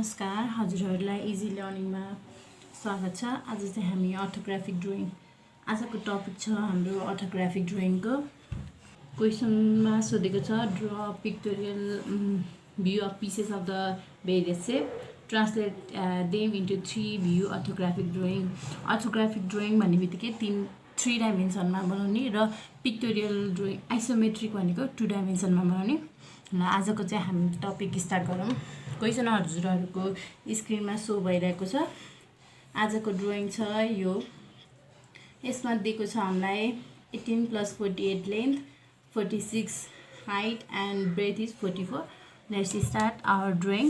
नमस्कार, हजुरहरूलाई इजी लर्निङमा स्वागत छ। आज चाहिँ हामी अर्थोग्राफिक ड्रइङ आजको टपिक छ हाम्रो अर्थोग्राफिक ड्रइङको। क्वेसनमा सोधेको छ draw pictorial view of pieces of the various shape, translate them into 3 view orthographic drawing. Orthographic drawing भन्ने बित्तिकै 3 डाइमेन्सनमा बनाउने र पिक्टोरियल ड्रइङ आइसोमेट्रिक भनेको 2 डाइमेन्सनमा बनाउने। ल आजको चाहिँ हामी टपिक स्टार्ट गरौँ। क्वेसन हजुरहरूको स्क्रिनमा सो भइरहेको छ। आजको ड्रइङ छ यो। यसमा दिएको छ हामीलाई 18 + 48 length, 46 height and breadth is 44। Let's start our drawing.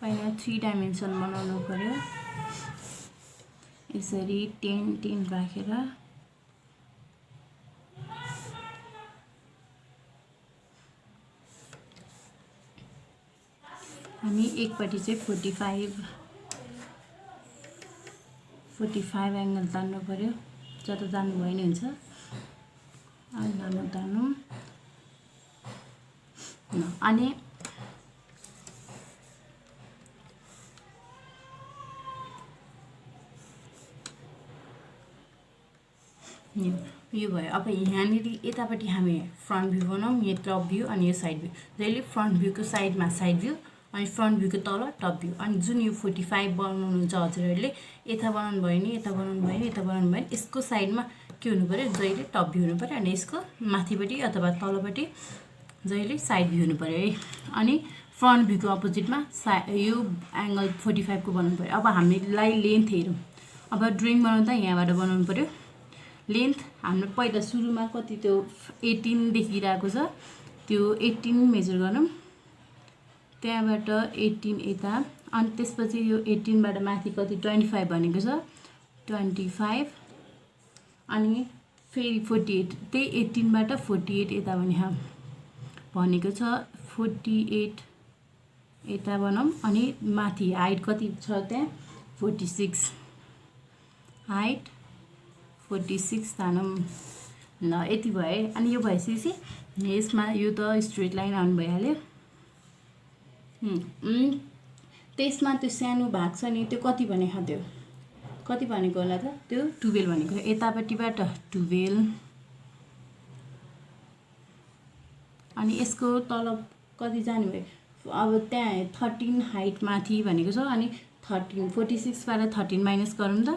पहिला 3 डाइमेन्सन बनाउनु पर्यो। यसरी 10 राखेर हामी एकपट्टि चाहिँ 45 एङ्गल तान्नु पर्यो। जता जानु भयो नि हुन्छ। तान्नु अनि यो भयो। अब यहाँनिर यतापट्टि हामी फ्रन्ट भ्यू बनाऊँ, यो टप भ्यू अनि यो साइड भ्यू। जहिले फ्रन्ट भ्यूको साइडमा साइड भ्यू अनि फ्रन्ट भ्यूको तल टप भ्यू। अनि जुन यो 45 बनाउनुहुन्छ हजुरहरूले, यता बनाउनु भयो नि, यता बनाउनु भयो नि, यता बनाउनु भयो नि, यसको साइडमा के हुनु पर्यो, जहिले टप भ्यू हुनु पर्यो। अनि यसको माथिपट्टि अथवा तलपट्टि जहिले साइड भ्यू हुनु पर्यो है। अनि फ्रन्ट भ्यूको अपोजिटमा यो एङ्गल 45 को बनाउनु पर्यो। अब हामीलाई लेन्थ हेरौँ। अब ड्रइङ बनाउँदा यहाँबाट बनाउनु पर्यो। लेन्थ हाम्रो पहिला सुरुमा कति त्यो 18 देखिरहेको छ, त्यो 18 मेजर गरौँ। त्यहाँबाट 18 यता, अनि त्यसपछि यो 18 बाट माथि कति 25 भनेको छ, 25 अनि फेरि 48, त्यही 18 बाट 48 यता भनेको छ 48 यता बनाऊँ। अनि माथि हाइट कति छ त्यहाँ 46, हाइट 46 तानौँ। ल यति भयो। अनि यो भइसकेपछि यसमा यो त स्ट्रेट लाइन आउनु भइहाल्यो। त्यसमा त्यो सानो भाग छ नि, त्यो कति भनेको, त्यो कति भनेको होला त, त्यो 12 भनेको। यतापट्टिबाट 12 अनि यसको तल कति जानु भयो। अब त्यहाँ 13 हाइट माथि भनेको छ। अनि 46 बाट 13 माइनस गरौँ त,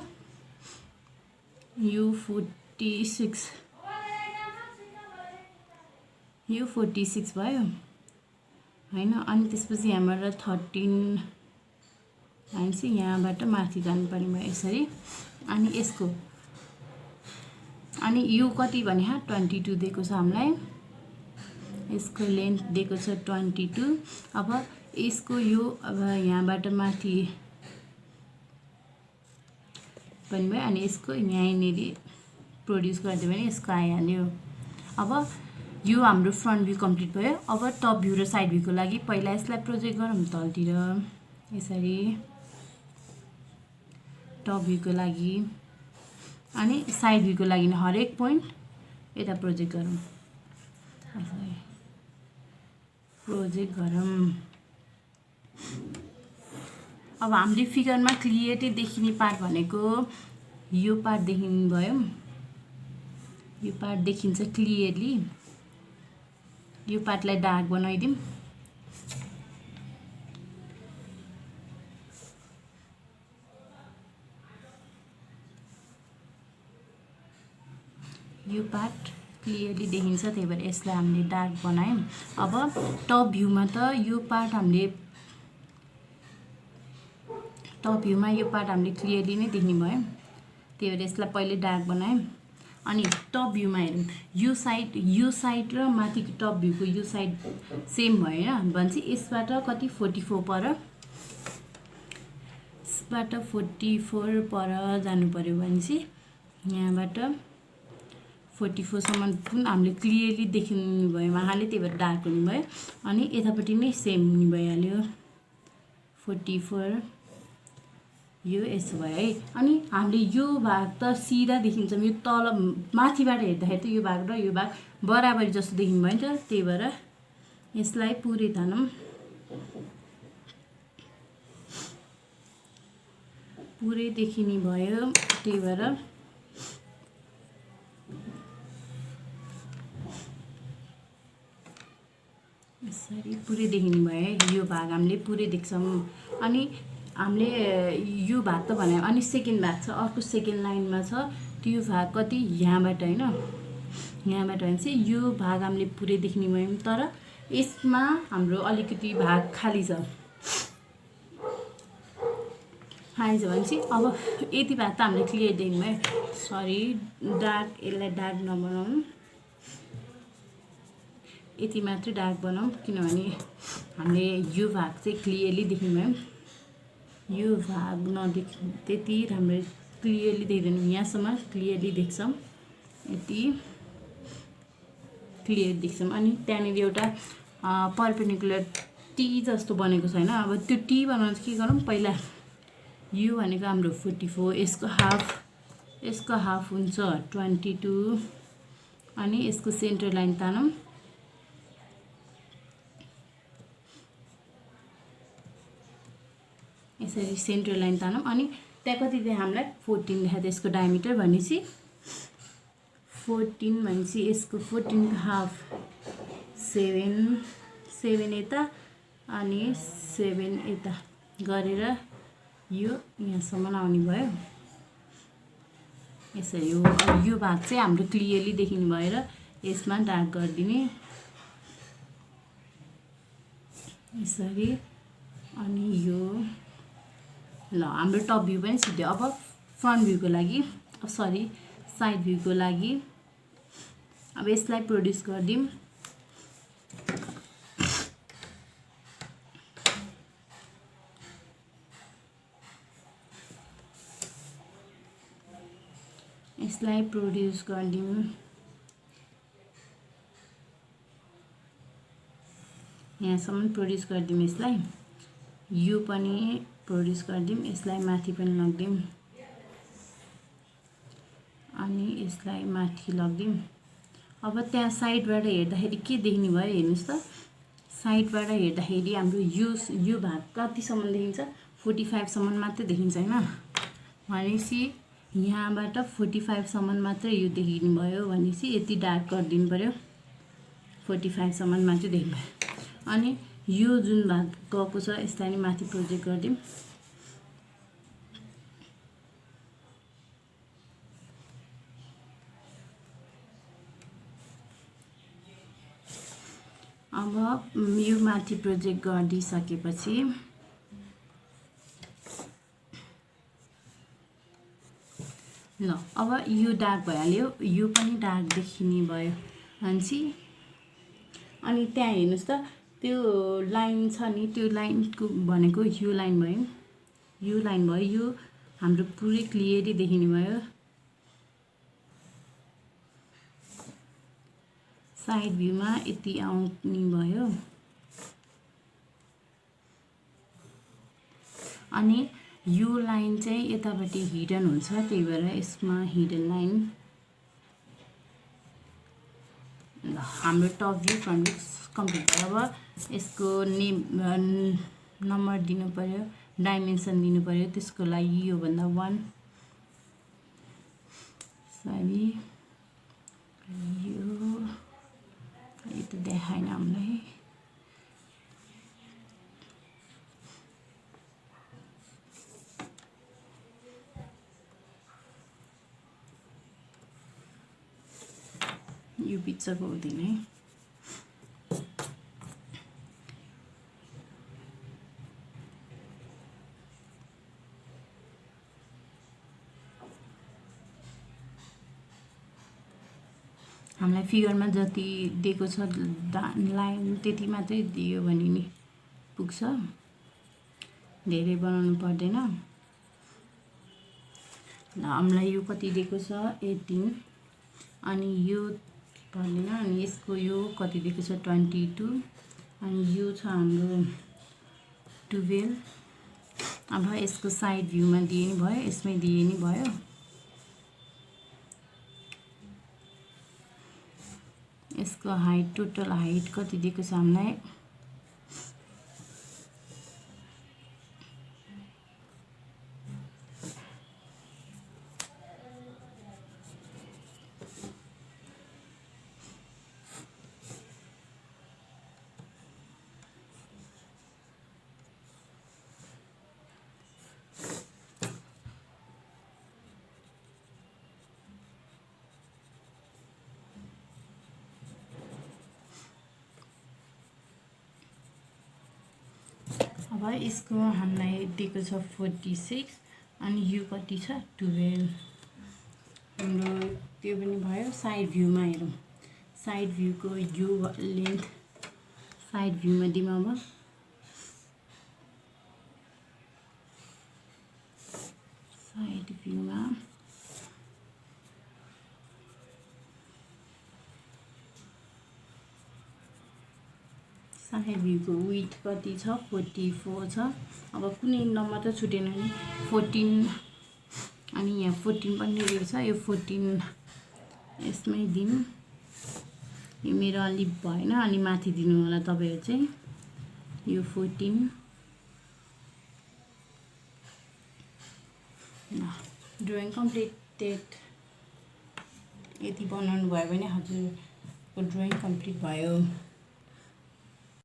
यो 46 भयो होइन। अनि त्यसपछि यहाँबाट 13 माइनस यहाँबाट माथि जानु पर्ने भयो यसरी। अनि यसको अनि यो कति भने 22 दिएको छ हामीलाई। यसको लेन्थ दिएको छ 22। अब यसको यो अब यहाँबाट माथि पनि भयो। अनि यसको यहाँनिर प्रोड्युस गरिदियो भने यसको आइहाल्यो। अब यो हाम्रो फ्रन्ट भ्यू कम्प्लिट भयो। अब टप भ्यू र साइड भ्यूको लागि पहिला यसलाई प्रोजेक्ट गरौँ तलतिर यसरी, टप भ्यूको लागि। अनि साइड भ्यूको लागि हरेक पोइन्ट यता प्रोजेक्ट गरौँ, अब हामीले फिगरमा क्लियरली देखिने पार्ट भनेको यो पार्ट देखिनु भयो। यो पार्ट देखिन्छ क्लियरली। यो पार्टलाई डार्क बनाइदिउँ। यो पार्ट क्लियरली देखिन्छ, त्यही भएर यसलाई हामीले डार्क बनायौँ। अब टप भ्यूमा त यो पार्ट हामीले क्लियरली नै देख्ने भयो, त्यही भएर यसलाई पहिले डार्क बनायौँ। अनि टप भ्यूमा हेरौँ, यो साइड र माथिको टप भ्यूको यो साइड सेम भएन भनेपछि यसबाट कति 44 पर, यसबाट 44 पर जानु पर्यो भनेपछि यहाँबाट 44 सम्म पनि हामीले क्लियरली देखिनु भयो मजाले, त्यही भएर डार्क हुने भयो। अनि यतापट्टि नै सेम हुने भइहाल्यो 44 यो यसो भयो है। अनि हामीले यो भाग त सिधा देखिन्छ, यो तल माथिबाट हेर्दाखेरि त यो भाग र यो भाग बराबरी जस्तो देखिनु भयो नि त, त्यही भएर यसलाई पुरै तानौँ, पुरै देखिने भयो, त्यही भएर यसरी पुरै देखिने भयो है। यो भाग हामीले पुरै देख्छौँ। अनि हामीले यो भाग त भने, अनि सेकेन्ड भाग छ, अर्को सेकेन्ड लाइनमा छ त्यो भाग कति यहाँबाट होइन, यहाँबाट भनेपछि यो भाग हामीले पुरै देख्ने भयौँ। तर यसमा हाम्रो अलिकति भाग खाली छ, भनेपछि अब यति भाग त हामीले क्लियर देख्यौँ है। सरी डार्क, यसलाई डार्क नबनाउँ, यति मात्रै डार्क बनाऊँ, किनभने हामीले यो भाग चाहिँ क्लियरली देख्यौँ भयौँ। यो भाग नदेख त्यति राम्रो क्लियरली देख्दैनौँ, यहाँसम्म क्लियरली देख्छौँ, यति क्लियर देख्छौँ। अनि त्यहाँनिर एउटा परपेन्डिकुलर टी जस्तो बनेको छ होइन। अब त्यो टी बनाउनु के गरौँ, पहिला यो भनेको हाम्रो 44, यसको हाफ हुन्छ 22, अनि यसको सेन्टर लाइन तानौँ, यसरी सेन्टर लाइन तानौँ। अनि त्यहाँ कति देखायो हामीलाई 14 देखायो त्यसको डायमिटर, भनेपछि 14 भनेपछि यसको 14 को हाफ 7 यता अनि 7 यता गरेर यो यहाँसम्म आउने भयो। यसरी हो। अब यो भाग चाहिँ हाम्रो क्लियरली देखिने भएर यसमा डार्क गरिदिने यसरी। अनि यो ल हाम्रो टप भ्यू पनि सिद्धियो। अब फ्रन्ट भ्यूको लागि, सरी साइड भ्यूको लागि अब यसलाई प्रोड्युस गरिदिउँ। यसलाई प्रोड्युस गरिदिउँ, यहाँसम्म प्रोड्युस गरिदिउँ। यसलाई यो पनि प्रोड्युस गरिदिउँ, यसलाई माथि पनि लगिदिउँ अनि यसलाई माथि लगिदिउँ। अब त्यहाँ साइडबाट हेर्दाखेरि के देख्ने भयो हेर्नुहोस् त, साइडबाट हेर्दाखेरि हाम्रो यो भाग कतिसम्म देखिन्छ, 45 सम्म मात्रै देखिन्छ होइन। भनेपछि यहाँबाट 45 सम्म मात्रै यो देखिने भयो, भनेपछि यति डार्क गरिदिनु पर्यो, 45 सम्म मात्रै देख्नु भयो। अनि यो जुन भाग गएको छ यसलाई नि माथि प्रोजेक्ट गरिदिउँ। अब यो माथि प्रोजेक्ट गरिदिसकेपछि ल अब यो डार्क भइहाल्यो, यो पनि डार्क देखिने भयो भनेपछि। अनि त्यहाँ हेर्नुहोस् त त्यो लाइन छ नि, त्यो लाइनको भनेको यो लाइन भयो, यो लाइन भयो, यो हाम्रो पुरै क्लियरली देखिने भयो। साइड भ्यूमा यति आउने भयो। अनि यो लाइन चाहिँ यतापट्टि हिडन हुन्छ, त्यही भएर यसमा हिडन लाइन। ल हाम्रो top view front view complete भयो। अब यसको नम्बर दिनु पर्यो, डाइमेन्सन दिनु पर्यो, त्यसको लागि यो भन्दा 1 सरी यो त देखाएन हामीलाई। यो पिक्चरको हुँदैन है। हामीलाई फिगरमा जति दिएको छ लाइन त्यति मात्रै दियो भने नि पुग्छ, धेरै बनाउनु पर्दैन। ल हामीलाई यो कति दिएको छ 18, अनि यो भन्दैन अनि यसको यो कति दिएको छ 22 अनि यो छ हाम्रो 12 अब यसको साइड भ्यूमा दिए नि भयो यसमै दिए नि भयो यसको हाइट टोटल हाइट कति दिएको छ हामीलाई अब यसको हामीलाई दिएको छ 46 अनि यो कति छ 12 हाम्रो त्यो पनि भयो साइड भ्यूमा हेरौँ साइड भ्यूको यो लेन्थ साइड भ्यूमा दिउँ अब साइड भ्यूमा साइड भ्यूको विड्थ कति छ 44 छ अब कुनै नम्बर त छुटेन नि 14 अनि यहाँ 14 पनि दिएको छ यो 14 यसमै दिउँ यो मेरो अलि भएन अलि माथि दिनु होला तपाईहरु चाहिँ यो 14 ड्रइङ कम्प्लिटेड यति बनाउनु भयो भने हजुरको ड्रइङ कम्प्लिट भयो